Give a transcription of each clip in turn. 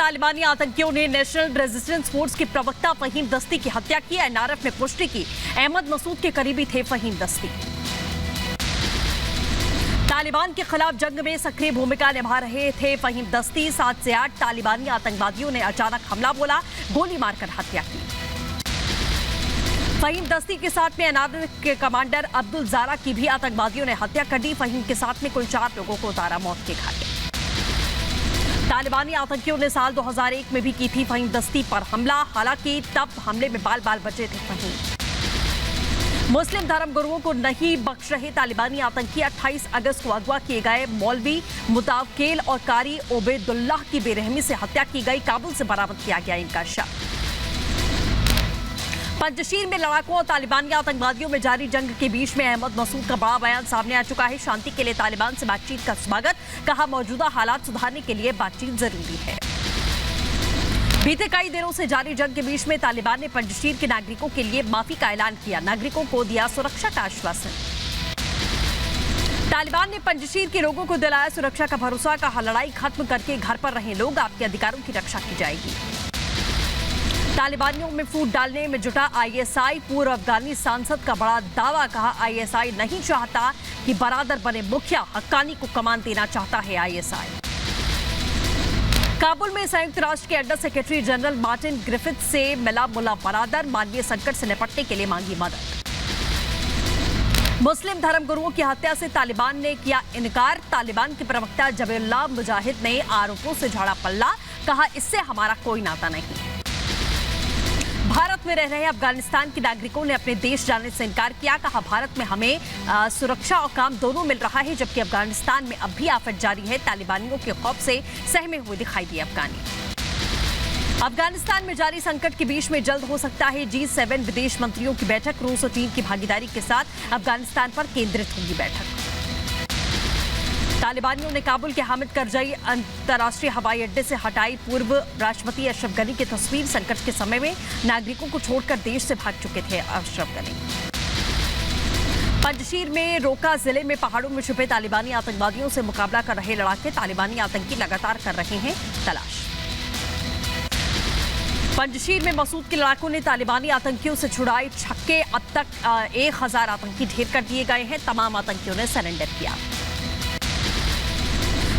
तालिबानी आतंकियों ने नेशनल रेजिस्टेंस फोर्स के प्रवक्ता फहीम दस्ती की हत्या की। एनआरएफ ने पुष्टि की अहमद मसूद के करीबी थे फहीम दस्ती। तालिबान के खिलाफ जंग में सक्रिय भूमिका निभा रहे थे फहीम दस्ती। 7 से 8 तालिबानी आतंकवादियों ने अचानक हमला बोला, गोली मारकर हत्या की। फहीम दस्ती के साथ में एनआरएफ के कमांडर अब्दुल ज़ारा की भी आतंकवादियों ने हत्या कर दी। फहीम के साथ में कुल 4 लोगों को उतारा मौत के घाटे। तालिबानी आतंकियों ने साल 2001 में भी की थी फहीम दस्ती पर हमला। हालांकि तब हमले में बाल बाल बचे थे फहीम। मुस्लिम धर्मगुरुओं को नहीं बख्श रहे तालिबानी आतंकी। 28 अगस्त को अगवा किए गए मौलवी मुतावक्किल और कारी ओबेदुल्लाह की बेरहमी से हत्या की गई। काबुल से बरामद किया गया इनका शव। पंजशीर में लड़ाकों और तालिबानी आतंकवादियों में जारी जंग के बीच में अहमद मसूद का बड़ा बयान सामने आ चुका है। शांति के लिए तालिबान से बातचीत का स्वागत, कहा मौजूदा हालात सुधारने के लिए बातचीत जरूरी है। बीते कई दिनों से जारी जंग के बीच में तालिबान ने पंजशीर के नागरिकों के लिए माफी का ऐलान किया। नागरिकों को दिया सुरक्षा का आश्वासन। तालिबान ने पंजशीर के लोगों को दिलाया सुरक्षा का भरोसा, कहा लड़ाई खत्म करके घर पर रहें लोग, आपके अधिकारों की रक्षा की जाएगी। तालिबानियों में फूट डालने में जुटा आईएसआई। पूर्व अफगानी सांसद का बड़ा दावा, कहा आईएसआई नहीं चाहता कि बरादर बने मुखिया, हक्कानी को कमान देना चाहता है आईएसआई। काबुल में संयुक्त राष्ट्र के under secretary general Martin Griffith से मिला मुल्ला बरादर। मानवीय संकट से निपटने के लिए मांगी मदद। मुस्लिम धर्मगुरुओं की हत्या से तालिबान ने किया इनकार। तालिबान के प्रवक्ता जबीउल्लाह मुजाहिद ने आरोपों से झाड़ा पल्ला, कहा इससे हमारा कोई नाता नहीं। भारत में रह रहे अफगानिस्तान के नागरिकों ने अपने देश जाने से इनकार किया। कहा भारत में हमें सुरक्षा और काम दोनों मिल रहा है, जबकि अफगानिस्तान में अब भी आफत जारी है। तालिबानियों के खौफ से सहमे हुए दिखाई दिए अफगानी। अफगानिस्तान में जारी संकट के बीच में जल्द हो सकता है G7 विदेश मंत्रियों की बैठक। रूस और चीन की भागीदारी के साथ अफगानिस्तान पर केंद्रित होगी बैठक। तालिबानियों ने काबुल के हामिद करजई अंतर्राष्ट्रीय हवाई अड्डे से हटाई पूर्व राष्ट्रपति अशरफ गनी की तस्वीर। संकट के समय में नागरिकों को छोड़कर देश से भाग चुके थे अशरफ गनी। पंजशीर में रोका जिले में पहाड़ों में छुपे तालिबानी आतंकवादियों से मुकाबला कर रहे लड़ाके। तालिबानी आतंकी लगातार कर रहे हैं तलाश। पंजशीर में मसूद के लड़ाकों ने तालिबानी आतंकियों से छुड़ाए छक्के। अब तक 1000 आतंकी ढेर कर दिए गए हैं। तमाम आतंकियों ने सरेंडर किया।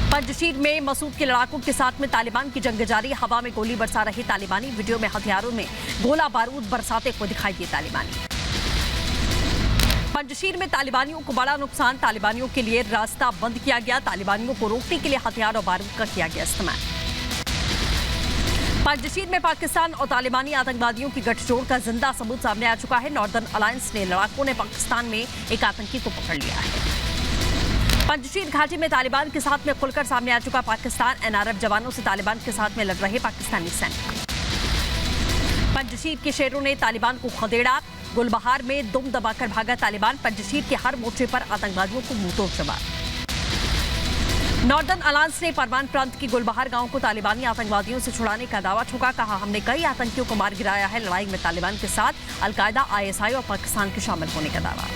पंजशीर में मसूद के लड़ाकों के साथ में तालिबान की जंग जारी। हवा में गोली बरसा रहे तालिबानी। वीडियो में हथियारों में गोला बारूद बरसाते हुए दिखाई दिए तालिबानी। पंजशीर में तालिबानियों को बड़ा नुकसान। तालिबानियों के लिए रास्ता बंद किया गया। तालिबानियों को रोकने के लिए हथियार और बारूद का किया गया इस्तेमाल। पंजशीर में पाकिस्तान और तालिबानी आतंकवादियों की गठजोड़ का जिंदा सबूत सामने आ चुका है। नॉर्दर्न अलायंस ने लड़ाकों ने पाकिस्तान में एक आतंकी को पकड़ लिया है। पंजशीर घाटी में तालिबान के साथ में खुलकर सामने आ चुका पाकिस्तान। एनआरएफ जवानों से तालिबान के साथ में लड़ रहे पाकिस्तानी सैनिक। पंजशीर के शेरों ने तालिबान को खदेड़ा। गुलबहार में दुम दबाकर भागा तालिबान। पंजशीर के हर मोर्चे पर आतंकवादियों को मुंहतोड़ जवाब। नॉर्दर्न अलायंस ने परवान प्रांत की गुलबहार गांव को तालिबानी आतंकवादियों से छुड़ाने का दावा ठोका। कहा हमने कई आतंकियों को मार गिराया है। लड़ाई में तालिबान के साथ अलकायदा, आईएसआई और पाकिस्तान के शामिल होने का दावा।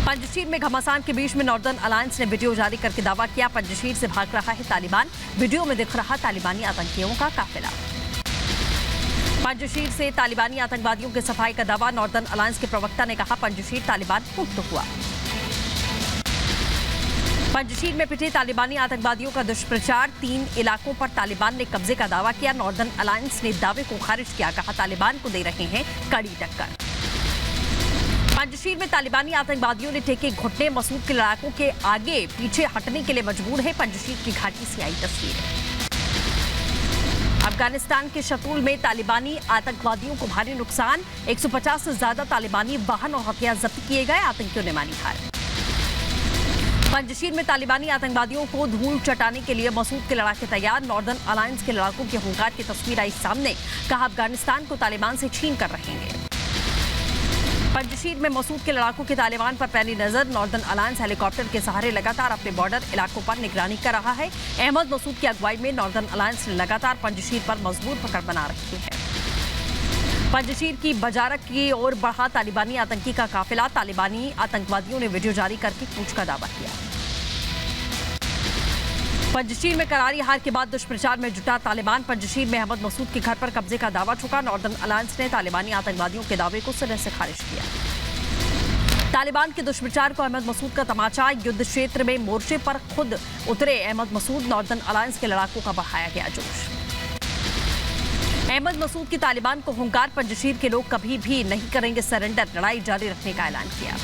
पंजशीर में घमासान के बीच में नॉर्दर्न अलायंस ने वीडियो जारी करके दावा किया पंजशीर से भाग रहा है तालिबान। वीडियो में दिख रहा तालिबानी आतंकियों का काफिला। पंजशीर से तालिबानी आतंकवादियों के सफाई का दावा। नॉर्दर्न अलायंस के प्रवक्ता ने कहा पंजशीर तालिबान मुक्त हुआ। पंजशीर में पिटे तालिबानी आतंकवादियों का दुष्प्रचार। 3 इलाकों पर तालिबान ने कब्जे का दावा किया। नॉर्दर्न अलायंस ने दावे को खारिज किया। कहा तालिबान को दे रहे हैं कड़ी टक्कर। पंजशीर में तालिबानी आतंकवादियों ने टेके घुटने। मसूद के लड़ाकों के आगे पीछे हटने के लिए मजबूर है। पंजशीर की घाटी से आई तस्वीर। अफगानिस्तान के शतूल में तालिबानी आतंकवादियों को भारी नुकसान। 150 से ज्यादा तालिबानी वाहन और हथियार जब्त किए गए। आतंकियों ने मानी हार। पंजशीर में तालिबानी आतंकवादियों को धूल चटाने के लिए मसूद के लड़ाके तैयार। नॉर्दर्न अलायंस के लड़ाकों के हुंकार की तस्वीर आई सामने। कहा अफगानिस्तान को तालिबान से छीन कर रहेंगे। पंजशीर में मसूद के लड़ाकों की तालिबान पर पैनी नजर। नॉर्दर्न अलायंस हेलीकॉप्टर के सहारे लगातार अपने बॉर्डर इलाकों पर निगरानी कर रहा है। अहमद मसूद की अगुवाई में नॉर्दर्न अलायंस ने लगातार पंजशीर पर मजबूत पकड़ बना रखी है। पंजशीर की बजारक की ओर बढ़ा तालिबानी आतंकी का काफिला। तालिबानी आतंकवादियों ने वीडियो जारी करके कूच का दावा किया। पंजशीर में करारी हार के बाद दुष्प्रचार में जुटा तालिबान। पंजशीर में अहमद मसूद के घर पर कब्जे का दावा ठोका। नॉर्दर्न अलायंस ने तालिबानी आतंकवादियों के दावे को सिरे से खारिज किया। तालिबान के दुष्प्रचार को अहमद मसूद का तमाचा। युद्ध क्षेत्र में मोर्चे पर खुद उतरे अहमद मसूद। नॉर्दर्न अलायंस के लड़ाकों का बढ़ाया गया जोश। अहमद मसूद की तालिबान को हुंकार। पंजशीर के लोग कभी भी नहीं करेंगे सरेंडर। लड़ाई जारी रखने का ऐलान किया।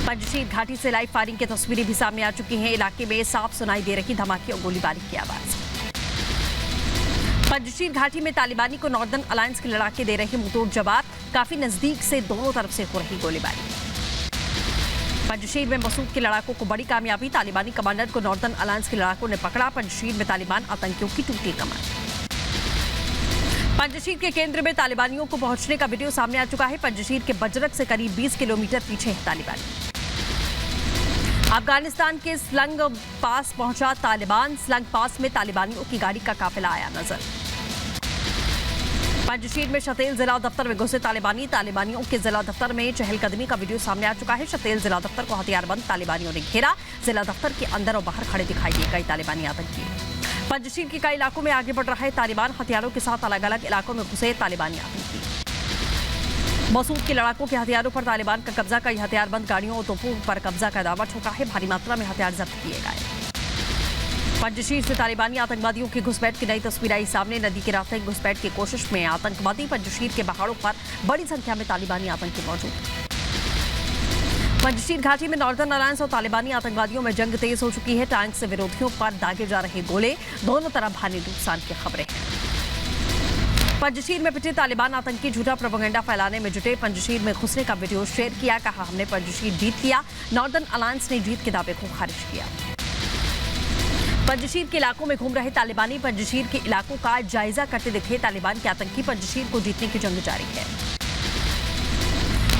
पंजशीर घाटी से लाइव फायरिंग की तस्वीरें भी सामने आ चुकी हैं। इलाके में साफ सुनाई दे रही धमाके और गोलीबारी की आवाज। पंजशीर घाटी में तालिबानी को नॉर्दर्न अलायंस के लड़ाके दे रहे मुंहतोड़ जवाब। काफी नजदीक से दोनों तरफ से हो रही गोलीबारी। पंजशीर में मसूद के लड़ाकों को बड़ी कामयाबी। तालिबानी कमांडर को नॉर्दर्न अलायंस के लड़ाकों ने पकड़ा। पंजशीर में तालिबान आतंकियों की टूटी कमर। पंजशीर के केंद्र में तालिबानियों को पहुंचने का वीडियो सामने आ चुका है। पंजशीर के बजरक से करीब 20 किलोमीटर पीछे है तालिबानी। अफगानिस्तान के स्लंग पास पहुंचा तालिबान। स्लंग पास में तालिबानियों की गाड़ी का काफिला आया नजर। पंजशीर में शतेल जिला दफ्तर में घुसे तालिबानी। तालिबानियों के जिला दफ्तर में चहलकदमी का वीडियो सामने आ चुका है। शतेल जिला दफ्तर को हथियारबंद तालिबानियों ने घेरा। जिला दफ्तर के अंदर और बाहर खड़े दिखाई दिए कई तालिबानी आतंकी। पंजशीर के कई इलाकों में आगे बढ़ रहे तालिबान। हथियारों के साथ अलग अलग इलाकों में घुसे तालिबानी आतंकी। मसूद के लड़ाकों के हथियारों पर तालिबान का कब्जा। कई हथियारबंद गाड़ियों और तोपों पर कब्जा का दावा ठोका है। भारी मात्रा में हथियार जब्त किए गए। पंजशीर से तालिबानी आतंकवादियों की घुसपैठ की नई तस्वीर आई सामने। नदी के रास्ते घुसपैठ की कोशिश में आतंकवादी। पंजशीर के पहाड़ों पर बड़ी संख्या में तालिबानी आतंकी मौजूद। पंजशीर घाटी में नॉर्दर्न अलायंस और तालिबानी आतंकवादियों में जंग तेज हो चुकी है। टैंक से विरोधियों पर दागे जा रहे गोले। दोनों तरफ भारी नुकसान की खबरें हैं। पंजशीर में पिटे तालिबान आतंकी झूठा प्रोपेगेंडा फैलाने में जुटे। पंजशीर में घुसने का वीडियो शेयर किया। कहा हमने पंजशीर जीत लिया। नॉर्दर्न अलायंस ने जीत के दावे को खारिज किया। पंजशीर के इलाकों में घूम रहे तालिबानी। पंजशीर के इलाकों का जायजा करते दिखे तालिबान के आतंकी। पंजशीर को जीतने की जंग जारी है।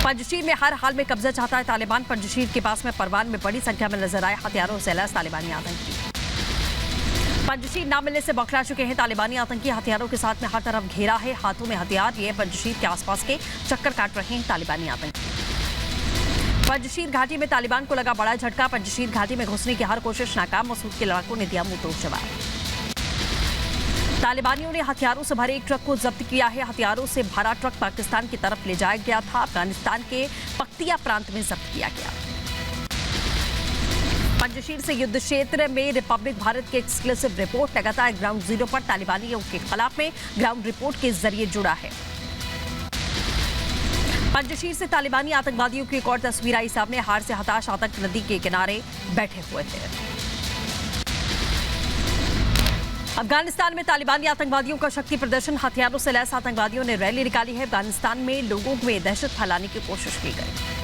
पंजशीर में हर हाल में कब्जा चाहता है तालिबान। पंजशीर के पास में परवान में बड़ी संख्या में नजर आए हथियारों से लैस तालिबानी आतंकी। पंजशीर न मिलने से बौखला चुके हैं तालिबानी आतंकी। हथियारों के साथ में हर तरफ घेरा है। हाथों में हथियार लिए पंजशीर के आसपास के चक्कर काट रहे हैं तालिबानी आतंकी। पंजशीर घाटी में तालिबान को लगा बड़ा झटका। पंजशीर घाटी में घुसने की हर कोशिश नाकाम। मसूद के लड़ाकों ने दिया मुंहतोड़ जवाब। तालिबानियों ने हथियारों से भरे एक ट्रक को जब्त किया है। हथियारों से भरा ट्रक पाकिस्तान की तरफ ले जाया गया था। अफगानिस्तान के पख्तिया प्रांत में जब्त किया गया। पंजशीर से युद्ध क्षेत्र में रिपब्लिक भारत की एक्सक्लूसिव रिपोर्ट। लगातार ग्राउंड जीरो पर तालिबानियों के खिलाफ में ग्राउंड रिपोर्ट के जरिए जुड़ा है। पंजशीर से तालिबानी आतंकवादियों की एक और तस्वीर आई सामने। हार से हताश आतंक नदी के किनारे बैठे हुए थे। अफगानिस्तान में तालिबानी आतंकवादियों का शक्ति प्रदर्शन। हथियारों से लैस आतंकवादियों ने रैली निकाली है। अफगानिस्तान में लोगों में दहशत फैलाने की कोशिश की गई।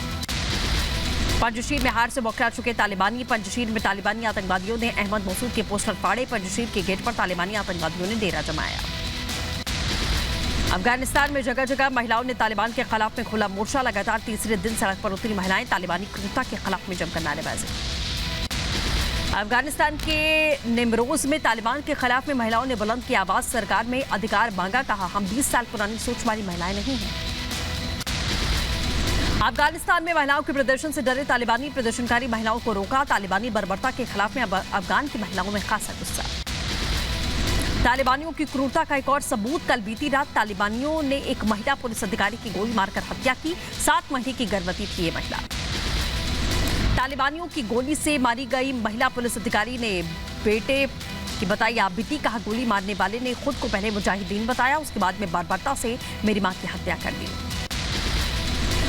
पंजशीर में हार से बौखला चुके तालिबानी। पंजशीर में तालिबानी आतंकवादियों ने अहमद मसूद के पोस्टर फाड़े। पंजशीर के गेट पर तालिबानी आतंकवादियों ने डेरा जमाया। अफगानिस्तान में जगह जगह महिलाओं ने तालिबान के खिलाफ में खुला मोर्चा। लगातार तीसरे दिन सड़क पर उतरी महिलाएं। तालिबानी क्रूरता के खिलाफ में जमकर नारेबाजी। अफगानिस्तान के निमरोज में तालिबान के खिलाफ में महिलाओं ने बुलंद की आवाज। सरकार में अधिकार मांगा। कहा हम 20 साल पुरानी सोच वाली महिलाएं नहीं हैं। अफगानिस्तान में महिलाओं के प्रदर्शन से डरे तालिबानी। प्रदर्शनकारी महिलाओं को रोका। तालिबानी बर्बरता के खिलाफ में अफगान की महिलाओं में खासा गुस्सा। तालिबानियों की क्रूरता का एक और सबूत। कल बीती रात तालिबानियों ने एक महिला पुलिस अधिकारी की गोली मारकर हत्या की। 7 महीने की गर्भवती थी ये महिला। तालिबानियों की गोली से मारी गई महिला पुलिस अधिकारी ने बेटे की बताई आप बीती। कहा गोली मारने वाले ने खुद को पहले मुजाहिदीन बताया। उसके बाद में बर्बरता से मेरी मां की हत्या कर दी।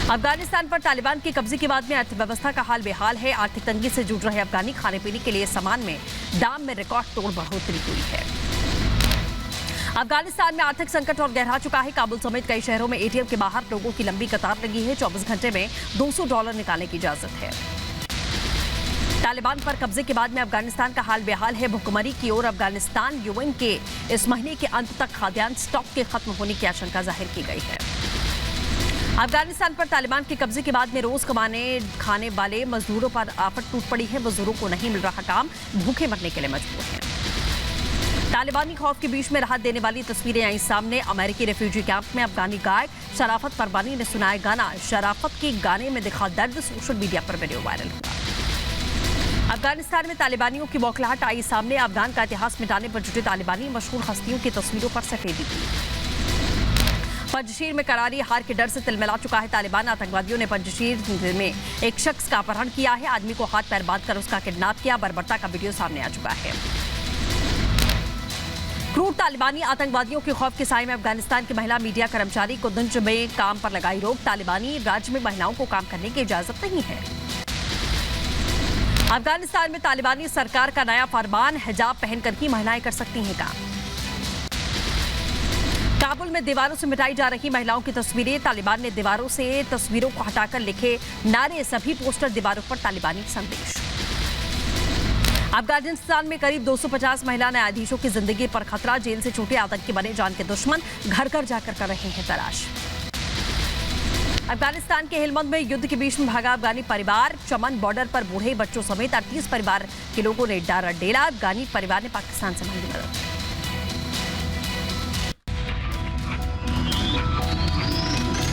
अफगानिस्तान पर तालिबान के कब्जे के बाद में अर्थव्यवस्था का हाल बेहाल है। आर्थिक तंगी से जूझ रहे अफगानी खाने पीने के लिए सामान में दाम में रिकॉर्ड तोड़ बढ़ोतरी हुई है। अफगानिस्तान में आर्थिक संकट और गहरा चुका है। काबुल समेत कई शहरों में एटीएम के बाहर लोगों की लंबी कतार लगी है। 24 घंटे में $200 निकालने की इजाजत है। तालिबान पर कब्जे के बाद में अफगानिस्तान का हाल बेहाल है। भुखमरी की ओर अफगानिस्तान। यूएन के इस महीने के अंत तक खाद्यान्न स्टॉक के खत्म होने की आशंका जाहिर की गई है। अफगानिस्तान पर तालिबान के कब्जे के बाद में रोज कमाने खाने वाले मजदूरों पर आफत टूट पड़ी है। मजदूरों को नहीं मिल रहा काम। भूखे मरने के लिए मजबूर हैं। तालिबानी खौफ के बीच में राहत देने वाली तस्वीरें आई सामने। अमेरिकी रेफ्यूजी कैंप में अफगानी गायक शराफत परवानी ने सुनाया गाना। शराफत के गाने में दिखा दर्द। सोशल मीडिया पर वीडियो वायरल हुआ। अफगानिस्तान में तालिबानियों की बौखलाहट आई सामने। अफगान का इतिहास मिटाने पर जुटे तालिबानी, मशहूर हस्तियों की तस्वीरों पर सफेदी की। पंजशीर में करारी हार के डर से तिलमिला चुका है तालिबान। आतंकवादियों ने पंजशीर में एक शख्स का अपहरण किया है। आदमी को हाथ पैर बांधकर उसका किडनैप किया। बर्बरता का वीडियो सामने आ चुका है। क्रूर तालिबानी आतंकवादियों के खौफ के साए में अफगानिस्तान की महिला मीडिया कर्मचारी को दुंज में काम पर लगाई रोक। तालिबानी राज्य में महिलाओं को काम करने की इजाजत नहीं है। अफगानिस्तान में तालिबानी सरकार का नया फरमान, हिजाब पहनकर ही महिलाएं कर सकती हैं काम। काबुल में दीवारों से मिटाई जा रही महिलाओं की तस्वीरें। तालिबान ने दीवारों से तस्वीरों को हटाकर लिखे नारे, सभी पोस्टर दीवारों पर तालिबानी संदेश। अफगानिस्तान में करीब 250 महिला न्यायाधीशों की जिंदगी पर खतरा। जेल से छूटे आतंकी बने जान के दुश्मन, घर घर जाकर कर रहे हैं तलाश। अफगानिस्तान के हेलमंद में युद्ध के बीच में भागा अफगानी परिवार। चमन बॉर्डर पर बूढ़े बच्चों समेत 38 परिवार के लोगों ने डारा डेरा। अफगानी परिवार ने पाकिस्तान से मांगी मदद।